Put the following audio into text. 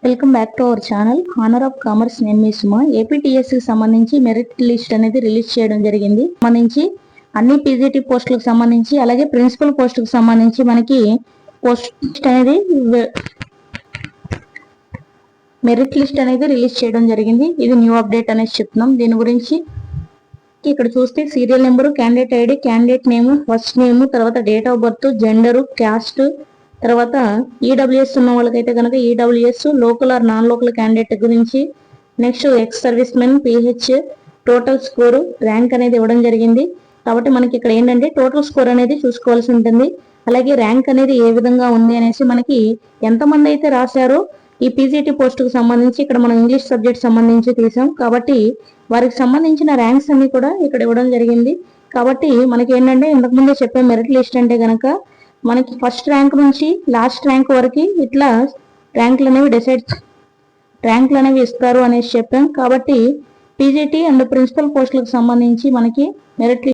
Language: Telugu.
Welcome back to our channel honour of commerce. నేను మీ సుమ. ఏపీటీఎస్ కి సంబంధించి మెరిట్ లిస్ట్ అనేది రిలీజ్ చేయడం జరిగింది. సంబంధించి అన్ని పీజీటీ పోస్టులకు సంబంధించి అలాగే ప్రిన్సిపల్ పోస్టులకు సంబంధించి మనకి మెరిట్ లిస్ట్ అనేది రిలీజ్ చేయడం జరిగింది. ఇది న్యూ అప్డేట్ అనేసి చెప్తున్నాం. దీని గురించి ఇక్కడ చూస్తే serial number, candidate ID, candidate name, first name, తర్వాత date of birth, gender, caste, తర్వాత ఈడబ్ల్యూఎస్ ఉన్న వాళ్ళకైతే కనుక EWS, local or non local candidate గురించి, next ex servicemen, PH, total score, rank అనేది ఇవ్వడం జరిగింది. కాబట్టి మనకి ఇక్కడ ఏంటంటే టోటల్ స్కోర్ అనేది చూసుకోవాల్సి ఉంటుంది. అలాగే ర్యాంక్ అనేది ఏ విధంగా ఉంది అనేసి మనకి ఎంతమంది అయితే రాశారో ఈ పీజీటీ పోస్టుకు సంబంధించి ఇక్కడ మనం ఇంగ్లీష్ సబ్జెక్ట్ సంబంధించి తీసాం. కాబట్టి వారికి సంబంధించిన ర్యాంక్స్ అన్ని కూడా ఇక్కడ ఇవ్వడం జరిగింది. కాబట్టి మనకి ఏంటంటే ఇంతకుముందే చెప్పే మెరిట్ లిస్ట్ అంటే కనుక మనకి ఫస్ట్ ర్యాంక్ నుంచి లాస్ట్ ర్యాంక్ వరకు ఇట్లా ర్యాంకులు అనేవి ఇస్తారు అనేసి చెప్పాం. కాబట్టి పీజీటీ అండ్ ప్రిన్సిపల్ పోస్టులకు సంబంధించి మనకి మెరిట్